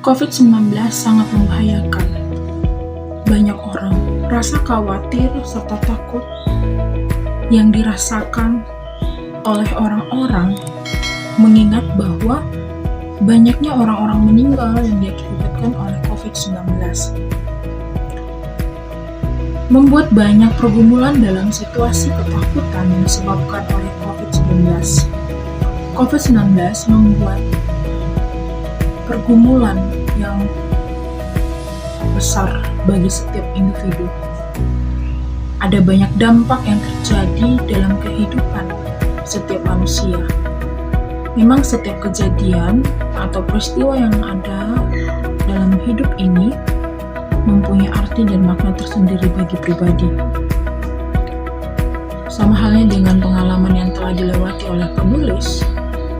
COVID-19 sangat membahayakan. Banyak orang rasa khawatir serta takut yang dirasakan oleh orang-orang mengingat bahwa banyaknya orang-orang meninggal yang diakibatkan oleh COVID-19. Membuat banyak pergumulan dalam situasi ketakutan yang disebabkan oleh COVID-19. COVID-19 membuat pergumulan yang besar bagi setiap individu. Ada banyak dampak yang terjadi dalam kehidupan setiap manusia. Memang setiap kejadian atau peristiwa yang ada dalam hidup ini mempunyai arti dan makna tersendiri bagi pribadi. Sama halnya dengan pengalaman yang telah dilewati oleh penulis,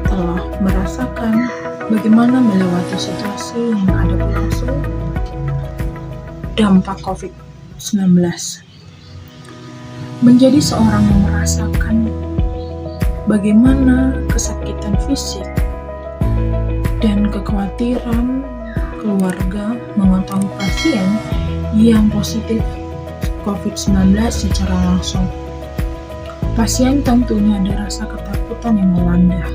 telah merasakan bagaimana melewati situasi yang menghadapi langsung dampak COVID-19. Menjadi seorang yang merasakan bagaimana kesakitan fisik dan kekhawatiran keluarga mengetahui pasien yang positif COVID-19 secara langsung. Pasien tentunya ada rasa ketakutan yang melanda,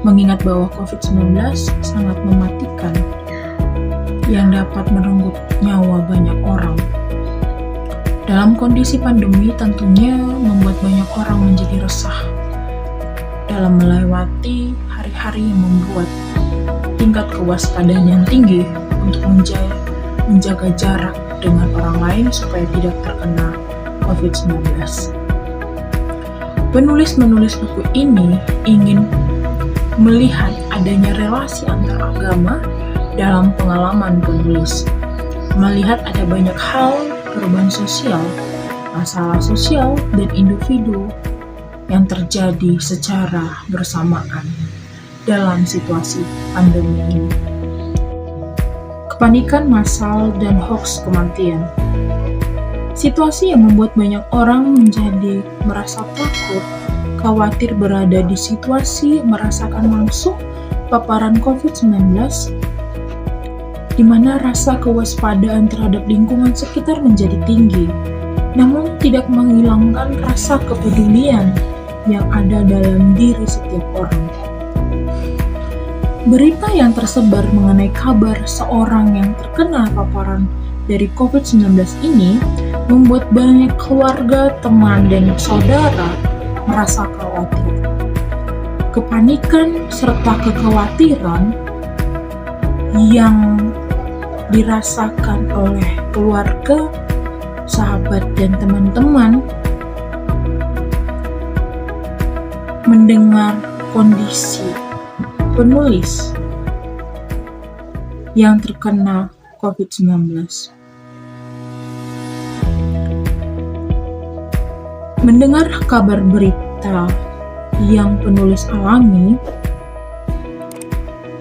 mengingat bahwa COVID-19 sangat mematikan yang dapat merenggut nyawa banyak orang. Dalam kondisi pandemi tentunya membuat banyak orang menjadi resah dalam melewati hari-hari yang membuat tingkat kewaspadaan yang tinggi untuk menjaga jarak dengan orang lain supaya tidak terkena COVID-19. Penulis-menulis buku ini ingin melihat adanya relasi antar agama dalam pengalaman penulis, melihat ada banyak hal perubahan sosial, masalah sosial, dan individu yang terjadi secara bersamaan dalam situasi pandemi ini. Kepanikan massal dan hoaks kematian. Situasi yang membuat banyak orang menjadi merasa takut, khawatir berada di situasi merasakan langsung paparan COVID-19, di mana rasa kewaspadaan terhadap lingkungan sekitar menjadi tinggi, namun tidak menghilangkan rasa kepedulian yang ada dalam diri setiap orang. Berita yang tersebar mengenai kabar seorang yang terkena paparan dari COVID-19 ini membuat banyak keluarga, teman, dan saudara merasa khawatir. Kepanikan serta kekhawatiran yang dirasakan oleh keluarga, sahabat, dan teman-teman mendengar kondisi penulis yang terkena COVID-19. Mendengar kabar berita yang penulis alami,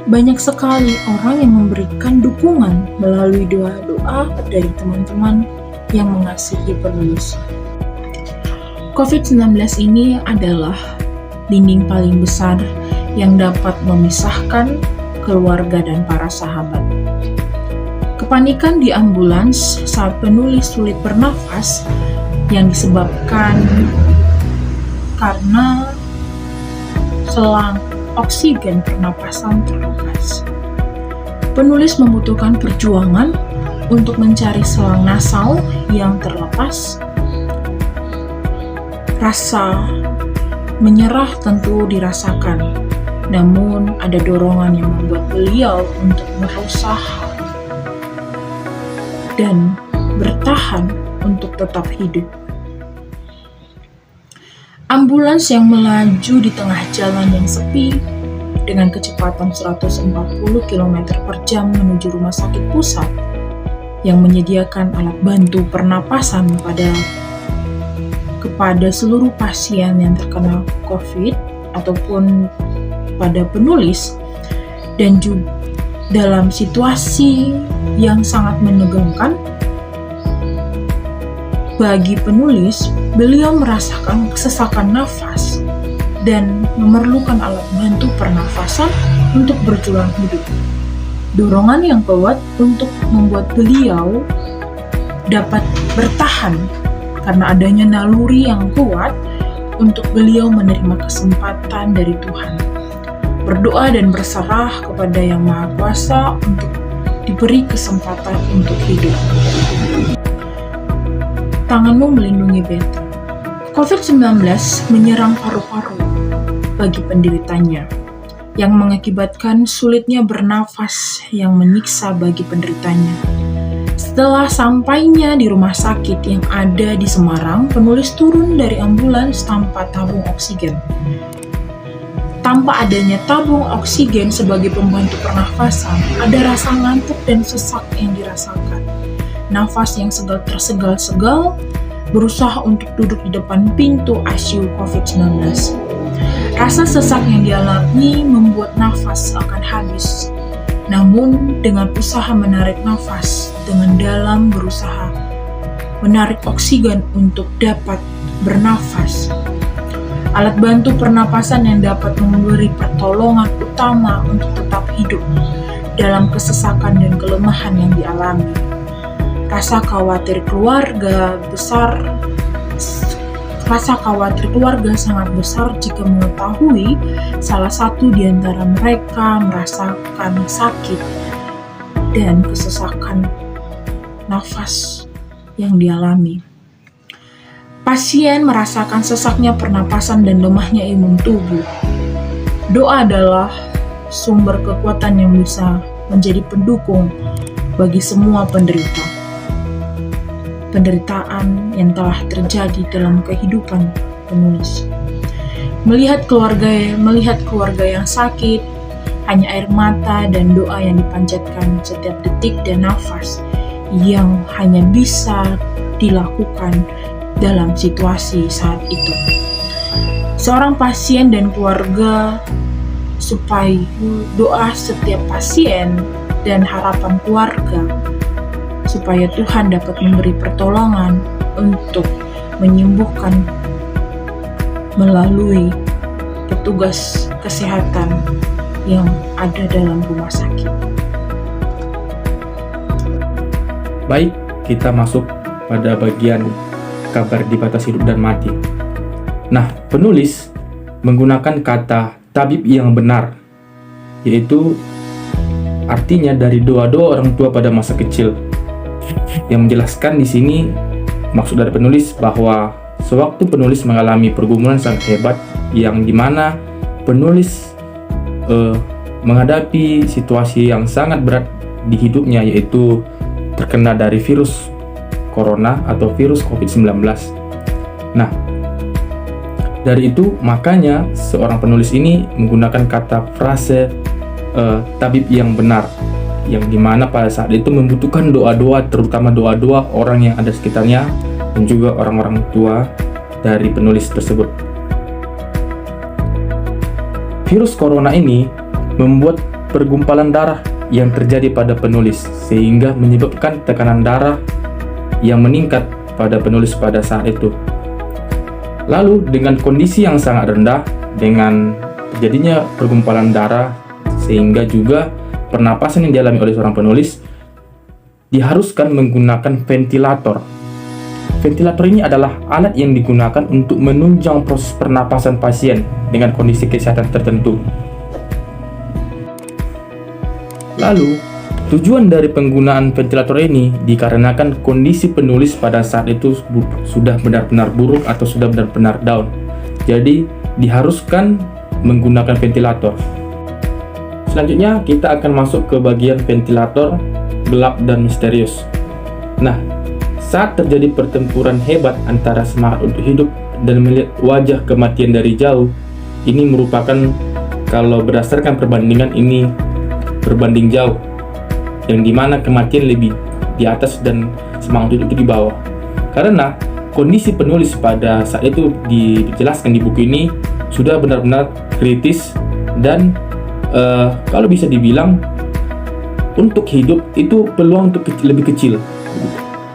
banyak sekali orang yang memberikan dukungan melalui doa-doa dari teman-teman yang mengasihi penulis. COVID-19 ini adalah dinding paling besar yang dapat memisahkan keluarga dan para sahabat. Kepanikan di ambulans saat penulis sulit bernafas yang disebabkan karena selang oksigen pernapasan terlepas. Penulis membutuhkan perjuangan untuk mencari selang nasal yang terlepas. Rasa menyerah tentu dirasakan, namun ada dorongan yang membuat beliau untuk berusaha dan bertahan untuk tetap hidup. Ambulans yang melaju di tengah jalan yang sepi dengan kecepatan 140 km per jam menuju rumah sakit pusat yang menyediakan alat bantu pernapasan kepada seluruh pasien yang terkena COVID ataupun pada penulis, dan juga dalam situasi yang sangat menegangkan bagi penulis, beliau merasakan kesesakan nafas dan memerlukan alat bantu pernafasan untuk berjuang hidup. dorongan yang kuat untuk membuat beliau dapat bertahan karena adanya naluri yang kuat untuk beliau menerima kesempatan dari Tuhan, berdoa dan berserah kepada Yang Maha Kuasa untuk diberi kesempatan untuk hidup. Tanganmu melindungi beta. COVID-19 menyerang paru-paru bagi penderitanya, yang mengakibatkan sulitnya bernafas yang menyiksa bagi penderitanya. Setelah sampainya di rumah sakit yang ada di Semarang, penulis turun dari ambulans tanpa tabung oksigen. Tanpa adanya tabung oksigen sebagai pembantu pernafasan, ada rasa ngantuk dan sesak yang dirasakan. Nafas yang tersegal-segal, berusaha untuk duduk di depan pintu ICU COVID-19. Rasa sesak yang dialami membuat nafas akan habis. Namun, dengan usaha menarik nafas dengan dalam, berusaha menarik oksigen untuk dapat bernafas. Alat bantu pernapasan yang dapat memberi pertolongan utama untuk tetap hidup dalam kesesakan dan kelemahan yang dialami. Rasa khawatir keluarga sangat besar jika mengetahui salah satu di antara mereka merasakan sakit dan kesesakan nafas yang dialami. Pasien merasakan sesaknya pernapasan dan lemahnya imun tubuh. Doa adalah sumber kekuatan yang bisa menjadi pendukung bagi semua penderitaan yang telah terjadi dalam kehidupan penulis. Melihat keluarga yang sakit, hanya air mata dan doa yang dipanjatkan setiap detik dan nafas yang hanya bisa dilakukan dalam situasi saat itu. Seorang pasien dan keluarga, supaya doa setiap pasien dan harapan keluarga supaya Tuhan dapat memberi pertolongan untuk menyembuhkan melalui petugas kesehatan yang ada dalam rumah sakit. Baik, kita masuk pada bagian kabar di batas hidup dan mati. Nah, penulis menggunakan kata tabib yang benar, yaitu artinya dari doa-doa orang tua pada masa kecil. Yang menjelaskan di sini maksud dari penulis bahwa sewaktu penulis mengalami pergumulan sangat hebat yang dimana penulis menghadapi situasi yang sangat berat di hidupnya, yaitu terkena dari virus corona atau virus COVID-19. Nah, dari itu makanya seorang penulis ini menggunakan kata frase tabib yang benar, yang dimana pada saat itu membutuhkan doa-doa, terutama doa-doa orang yang ada sekitarnya dan juga orang-orang tua dari penulis tersebut. Virus corona ini membuat pergumpalan darah yang terjadi pada penulis, sehingga menyebabkan tekanan darah yang meningkat pada penulis pada saat itu. Lalu dengan kondisi yang sangat rendah, dengan terjadinya pergumpalan darah, sehingga juga pernapasan yang dialami oleh seorang penulis diharuskan menggunakan ventilator. Ventilator ini adalah alat yang digunakan untuk menunjang proses pernapasan pasien dengan kondisi kesehatan tertentu. Lalu, tujuan dari penggunaan ventilator ini dikarenakan kondisi penulis pada saat itu sudah benar-benar buruk atau sudah benar-benar down. Jadi, diharuskan menggunakan ventilator. Selanjutnya, kita akan masuk ke bagian ventilator gelap dan misterius. Nah, saat terjadi pertempuran hebat antara semangat untuk hidup dan melihat wajah kematian dari jauh, ini merupakan, kalau berdasarkan perbandingan, ini berbanding jauh, yang dimana kematian lebih di atas dan semangat hidup itu di bawah. Karena kondisi penulis pada saat itu dijelaskan di buku ini sudah benar-benar kritis dan kalau bisa dibilang untuk hidup itu peluang untuk lebih kecil.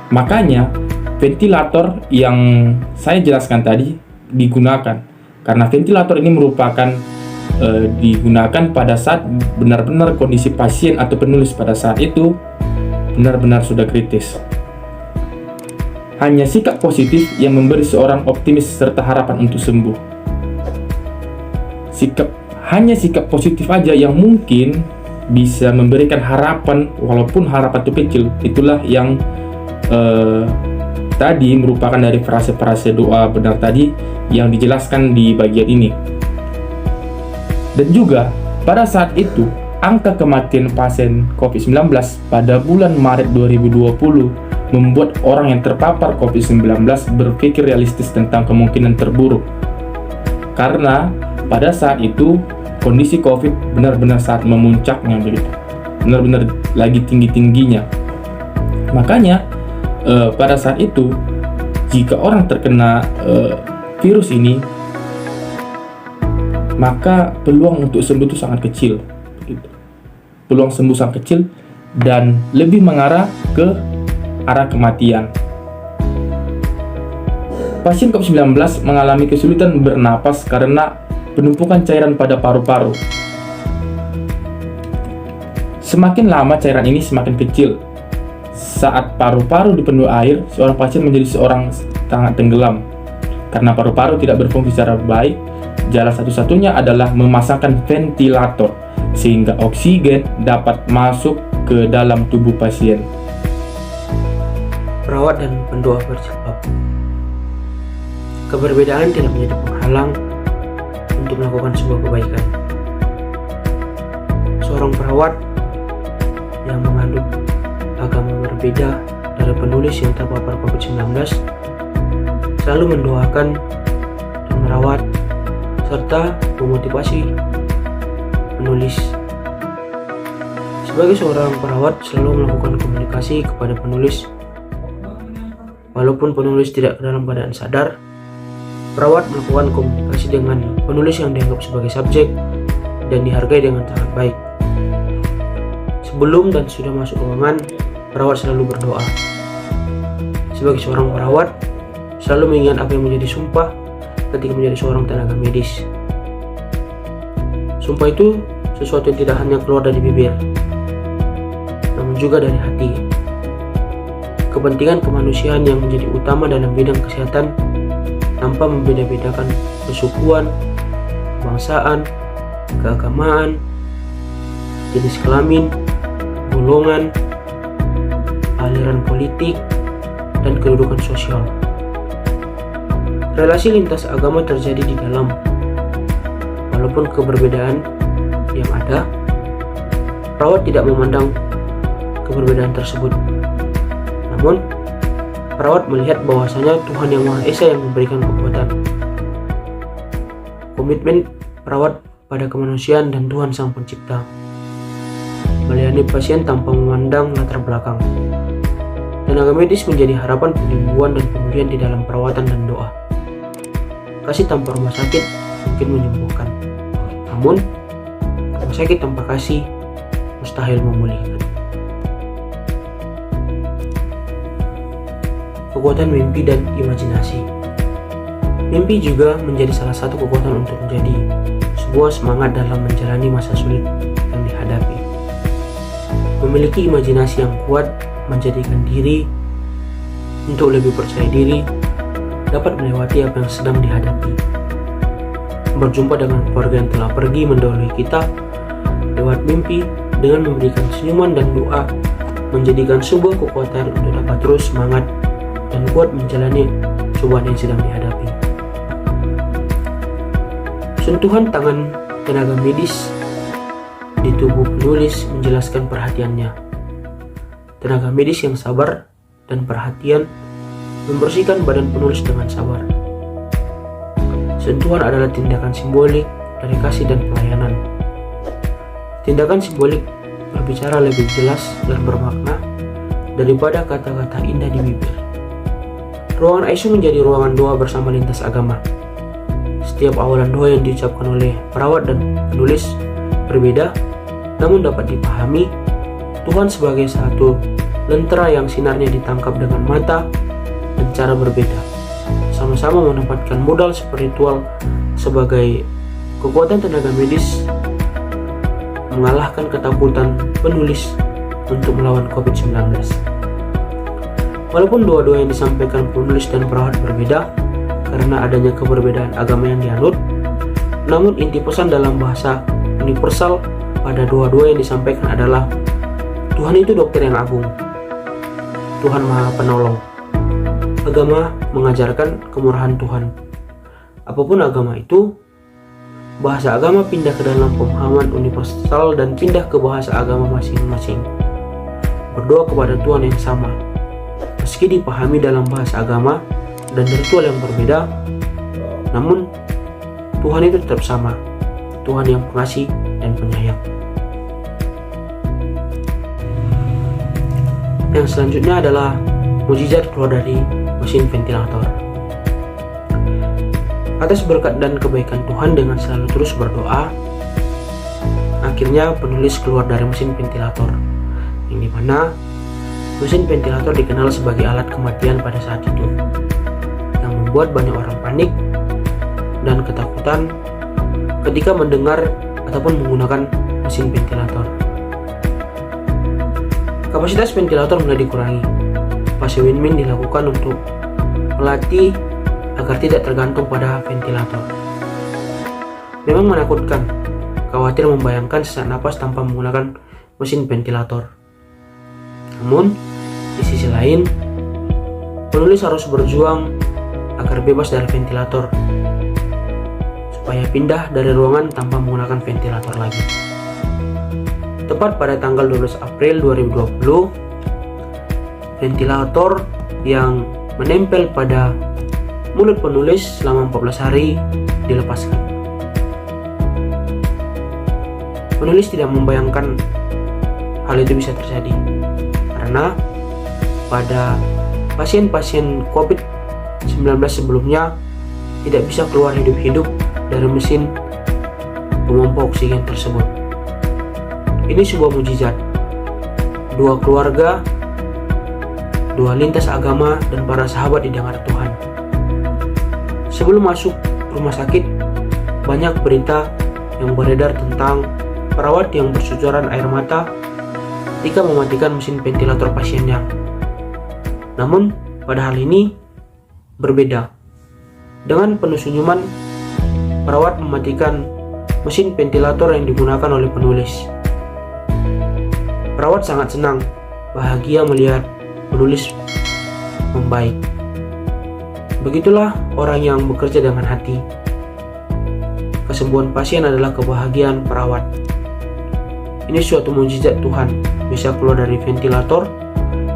Makanya ventilator yang saya jelaskan tadi digunakan, karena ventilator ini merupakan digunakan pada saat benar-benar kondisi pasien atau penulis pada saat itu benar-benar sudah kritis. Hanya sikap positif yang memberi seorang optimis serta harapan untuk sembuh. Hanya sikap positif aja yang mungkin bisa memberikan harapan, walaupun harapan itu kecil. Itulah yang tadi merupakan dari frase-frase doa benar tadi yang dijelaskan di bagian ini. Dan juga pada saat itu angka kematian pasien COVID-19 pada bulan Maret 2020 membuat orang yang terpapar COVID-19 berpikir realistis tentang kemungkinan terburuk. Karena pada saat itu kondisi COVID benar-benar saat memuncaknya begitu. Benar-benar lagi tinggi-tingginya. Makanya pada saat itu jika orang terkena virus ini, maka peluang untuk sembuh itu sangat kecil. Peluang sembuh sangat kecil dan lebih mengarah ke arah kematian. Pasien COVID-19 mengalami kesulitan bernapas karena penumpukan cairan pada paru-paru. Semakin lama cairan ini semakin kecil. Saat paru-paru dipenuhi air, seorang pasien menjadi seorang sangat tenggelam. Karena paru-paru tidak berfungsi secara baik, jalan satu-satunya adalah memasangkan ventilator sehingga oksigen dapat masuk ke dalam tubuh pasien. Perawat dan pendoa berjilbab. Keberbedaan tidak menjadi penghalang untuk melakukan sebuah kebaikan. Seorang perawat yang menganut agama berbeda dari penulis yang terpapar COVID-19 selalu mendoakan dan merawat serta memotivasi penulis. Sebagai seorang perawat selalu melakukan komunikasi kepada penulis. Walaupun penulis tidak dalam keadaan sadar, perawat melakukan komunikasi dengan penulis yang dianggap sebagai subjek dan dihargai dengan sangat baik. Sebelum dan sudah masuk ruangan, perawat selalu berdoa. Sebagai seorang perawat, selalu mengingat apa yang menjadi sumpah ketika menjadi seorang tenaga medis. Sumpah itu sesuatu yang tidak hanya keluar dari bibir, namun juga dari hati. Kepentingan kemanusiaan yang menjadi utama dalam bidang kesehatan tanpa membeda-bedakan kesukuan, kebangsaan, keagamaan, jenis kelamin, golongan, aliran politik, dan kedudukan sosial. Relasi lintas agama terjadi di dalam, walaupun keberbedaan yang ada, perawat tidak memandang keberbedaan tersebut. Namun, perawat melihat bahwasanya Tuhan Yang Maha Esa yang memberikan kekuatan. Komitmen perawat pada kemanusiaan dan Tuhan Sang Pencipta. Melayani pasien tanpa memandang latar belakang. Tenaga medis menjadi harapan penyembuhan dan pemulihan di dalam perawatan dan doa. Kasih tanpa rumah sakit mungkin menyembuhkan. Namun, rumah sakit tanpa kasih mustahil memulihkan. Kekuatan mimpi dan imajinasi. Mimpi juga menjadi salah satu kekuatan untuk menjadi sebuah semangat dalam menjalani masa sulit yang dihadapi. Memiliki imajinasi yang kuat menjadikan diri untuk lebih percaya diri, dapat melewati apa yang sedang dihadapi. Berjumpa dengan keluarga yang telah pergi mendahului kita lewat mimpi dengan memberikan senyuman dan doa menjadikan sebuah kekuatan untuk dapat terus semangat dan kuat menjalani cobaan yang sedang dihadapi. Sentuhan tangan tenaga medis di tubuh penulis menjelaskan perhatiannya. Tenaga medis yang sabar dan perhatian membersihkan badan penulis dengan sabar. Sentuhan adalah tindakan simbolik dari kasih dan pelayanan. Tindakan simbolik berbicara lebih jelas dan bermakna daripada kata-kata indah di bibir. Ruangan ICU menjadi ruangan doa bersama lintas agama. Setiap awalan doa yang diucapkan oleh perawat dan penulis berbeda, namun dapat dipahami Tuhan sebagai satu lentera yang sinarnya ditangkap dengan mata dan cara berbeda. Sama-sama menempatkan modal spiritual sebagai kekuatan tenaga medis mengalahkan ketakutan penulis untuk melawan COVID-19. Walaupun dua-dua yang disampaikan penulis dan perawat berbeda karena adanya keberbedaan agama yang dianut, namun inti pesan dalam bahasa universal pada dua-dua yang disampaikan adalah Tuhan itu dokter yang agung, Tuhan Maha Penolong. Agama mengajarkan kemurahan Tuhan. Apapun agama itu, bahasa agama pindah ke dalam pemahaman universal dan pindah ke bahasa agama masing-masing. Berdoa kepada Tuhan yang sama, meski dipahami dalam bahasa agama dan ritual yang berbeda, namun Tuhan itu tetap sama, Tuhan yang pengasih dan penyayang. Yang selanjutnya adalah mukjizat keluar dari mesin ventilator. Atas berkat dan kebaikan Tuhan dengan selalu terus berdoa, akhirnya penulis keluar dari mesin ventilator, yang dimana mesin ventilator dikenal sebagai alat kematian pada saat itu, yang membuat banyak orang panik dan ketakutan ketika mendengar ataupun menggunakan mesin ventilator. Kapasitas ventilator mulai dikurangi. Fase win-win dilakukan untuk melatih agar tidak tergantung pada ventilator. Memang menakutkan, khawatir membayangkan sesak napas tanpa menggunakan mesin ventilator. Namun, di sisi lain, penulis harus berjuang agar bebas dari ventilator, supaya pindah dari ruangan tanpa menggunakan ventilator lagi. Tepat pada tanggal 12 April 2020, ventilator yang menempel pada mulut penulis selama 14 hari dilepaskan. Penulis tidak membayangkan hal itu bisa terjadi, karena pada pasien-pasien COVID-19 sebelumnya tidak bisa keluar hidup-hidup dari mesin pemompa oksigen tersebut. Ini sebuah mukjizat. Dua keluarga, dua lintas agama, dan para sahabat didengar Tuhan. Sebelum masuk rumah sakit, banyak berita yang beredar tentang perawat yang bercucuran air mata ketika mematikan mesin ventilator pasiennya. Namun, pada hal ini berbeda. Dengan penuh senyuman, perawat mematikan mesin ventilator yang digunakan oleh penulis. Perawat sangat senang, bahagia melihat penulis membaik. Begitulah orang yang bekerja dengan hati. Kesembuhan pasien adalah kebahagiaan perawat. Ini suatu mukjizat Tuhan, bisa keluar dari ventilator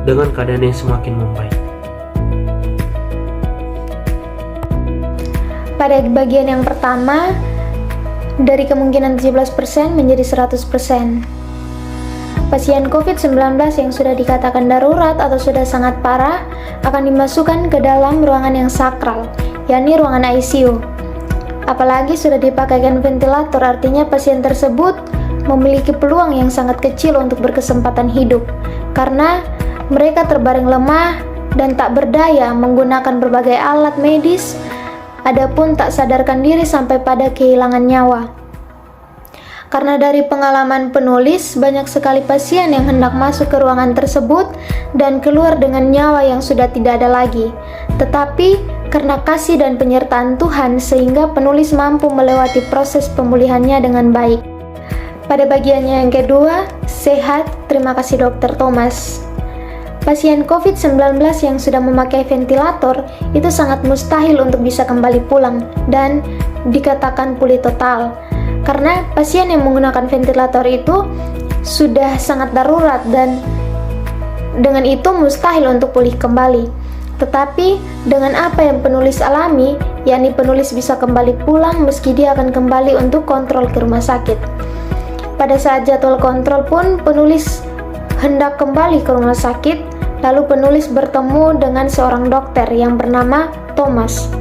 dengan keadaan yang semakin membaik. Pada bagian yang pertama, dari kemungkinan 17% menjadi 100%. Pasien COVID-19 yang sudah dikatakan darurat atau sudah sangat parah akan dimasukkan ke dalam ruangan yang sakral, yakni ruangan ICU. Apalagi sudah dipakaikan ventilator, artinya pasien tersebut memiliki peluang yang sangat kecil untuk berkesempatan hidup, karena mereka terbaring lemah dan tak berdaya menggunakan berbagai alat medis, adapun tak sadarkan diri sampai pada kehilangan nyawa. Karena dari pengalaman penulis, banyak sekali pasien yang hendak masuk ke ruangan tersebut dan keluar dengan nyawa yang sudah tidak ada lagi. Tetapi karena kasih dan penyertaan Tuhan, sehingga penulis mampu melewati proses pemulihannya dengan baik. Pada bagiannya yang kedua, sehat, terima kasih Dr. Thomas. Pasien COVID-19 yang sudah memakai ventilator itu sangat mustahil untuk bisa kembali pulang dan dikatakan pulih total. Karena pasien yang menggunakan ventilator itu sudah sangat darurat dan dengan itu mustahil untuk pulih kembali. Tetapi dengan apa yang penulis alami, yakni penulis bisa kembali pulang meski dia akan kembali untuk kontrol ke rumah sakit. Pada saat jadwal kontrol pun penulis hendak kembali ke rumah sakit, lalu penulis bertemu dengan seorang dokter yang bernama Thomas.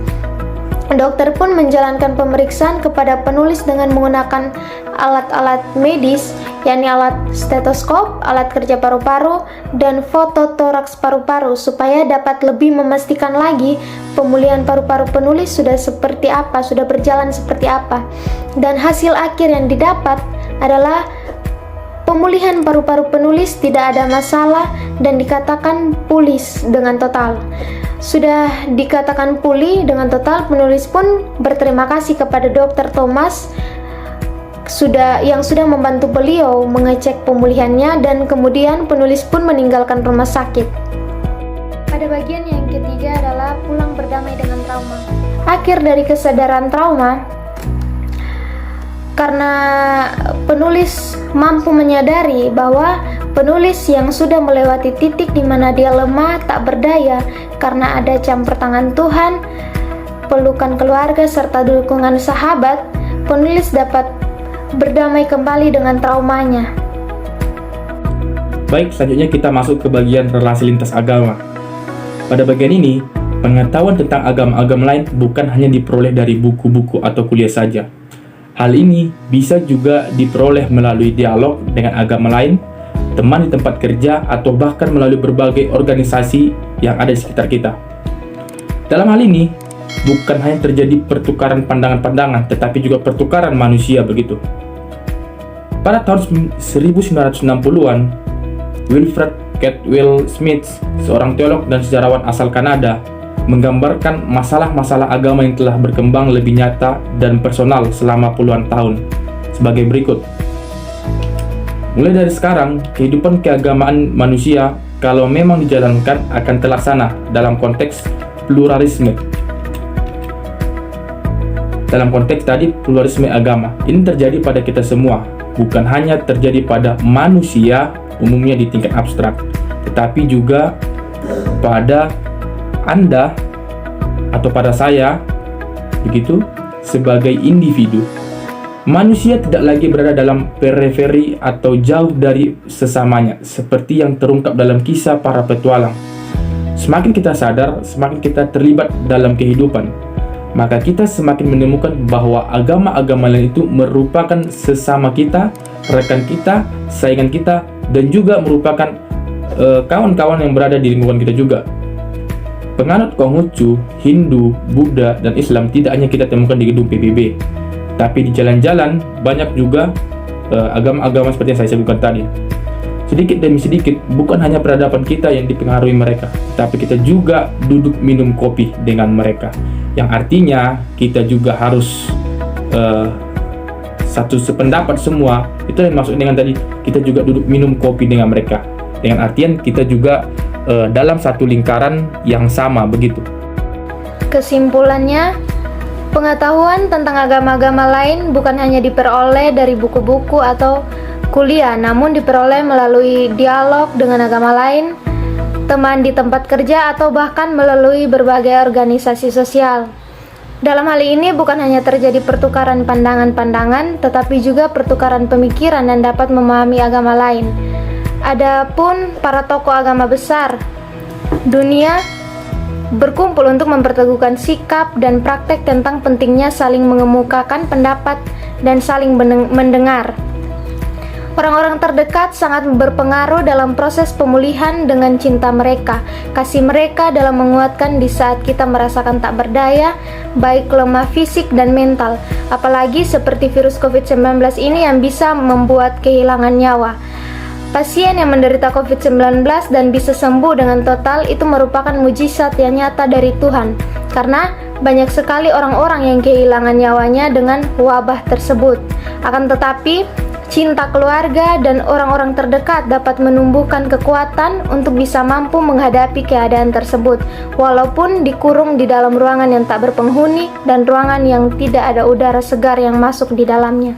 Dokter pun menjalankan pemeriksaan kepada penulis dengan menggunakan alat-alat medis, yakni alat stetoskop, alat kerja paru-paru, dan foto toraks paru-paru supaya dapat lebih memastikan lagi pemulihan paru-paru penulis sudah seperti apa, sudah berjalan seperti apa. Dan hasil akhir yang didapat adalah pemulihan paru-paru penulis tidak ada masalah dan dikatakan pulih dengan total. Sudah dikatakan pulih dengan total, penulis pun berterima kasih kepada Dr. Thomas yang sudah membantu beliau mengecek pemulihannya, dan kemudian penulis pun meninggalkan rumah sakit. Pada bagian yang ketiga adalah pulang berdamai dengan trauma. Akhir dari kesadaran trauma, karena penulis mampu menyadari bahwa penulis yang sudah melewati titik di mana dia lemah, tak berdaya, karena ada campur tangan Tuhan, pelukan keluarga, serta dukungan sahabat, penulis dapat berdamai kembali dengan traumanya. Baik, selanjutnya kita masuk ke bagian relasi lintas agama. Pada bagian ini, pengetahuan tentang agama-agama lain bukan hanya diperoleh dari buku-buku atau kuliah saja. Hal ini bisa juga diperoleh melalui dialog dengan agama lain, teman di tempat kerja, atau bahkan melalui berbagai organisasi yang ada di sekitar kita. Dalam hal ini, bukan hanya terjadi pertukaran pandangan-pandangan, tetapi juga pertukaran manusia begitu. Pada tahun 1960-an, Wilfred Caldwell Smith, seorang teolog dan sejarawan asal Kanada, menggambarkan masalah-masalah agama yang telah berkembang lebih nyata dan personal selama puluhan tahun sebagai berikut. Mulai dari sekarang, kehidupan keagamaan manusia kalau memang dijalankan akan terlaksana dalam konteks pluralisme. Dalam konteks tadi pluralisme agama, ini terjadi pada kita semua, bukan hanya terjadi pada manusia umumnya di tingkat abstrak, tetapi juga pada Anda atau pada saya, begitu, sebagai individu. Manusia tidak lagi berada dalam periferi atau jauh dari sesamanya, seperti yang terungkap dalam kisah para petualang. Semakin kita sadar, semakin kita terlibat dalam kehidupan, maka kita semakin menemukan bahwa agama-agama lain itu merupakan sesama kita, rekan kita, saingan kita, dan juga merupakan kawan-kawan yang berada di lingkungan kita juga. Penganut Konghucu, Hindu, Buddha, dan Islam tidak hanya kita temukan di gedung PBB, tapi di jalan-jalan banyak juga agama-agama seperti yang saya sebutkan tadi. Sedikit demi sedikit, bukan hanya peradaban kita yang dipengaruhi mereka, tapi kita juga duduk minum kopi dengan mereka. Yang artinya kita juga harus satu sependapat semua. Itu yang maksud dengan tadi, kita juga duduk minum kopi dengan mereka. Dengan artian kita juga dalam satu lingkaran yang sama begitu. Kesimpulannya, pengetahuan tentang agama-agama lain bukan hanya diperoleh dari buku-buku atau kuliah, namun diperoleh melalui dialog dengan agama lain, teman di tempat kerja, atau bahkan melalui berbagai organisasi sosial. Dalam hal ini bukan hanya terjadi pertukaran pandangan-pandangan, tetapi juga pertukaran pemikiran dan dapat memahami agama lain. Adapun para tokoh agama besar dunia berkumpul untuk memperteguhkan sikap dan praktek tentang pentingnya saling mengemukakan pendapat dan saling mendengar. Orang-orang terdekat sangat berpengaruh dalam proses pemulihan dengan cinta mereka, kasih mereka dalam menguatkan di saat kita merasakan tak berdaya, baik lemah fisik dan mental, apalagi seperti virus COVID-19 ini yang bisa membuat kehilangan nyawa. Pasien yang menderita COVID-19 dan bisa sembuh dengan total itu merupakan mujizat yang nyata dari Tuhan, karena banyak sekali orang-orang yang kehilangan nyawanya dengan wabah tersebut. Akan tetapi, cinta keluarga dan orang-orang terdekat dapat menumbuhkan kekuatan untuk bisa mampu menghadapi keadaan tersebut, walaupun dikurung di dalam ruangan yang tak berpenghuni dan ruangan yang tidak ada udara segar yang masuk di dalamnya.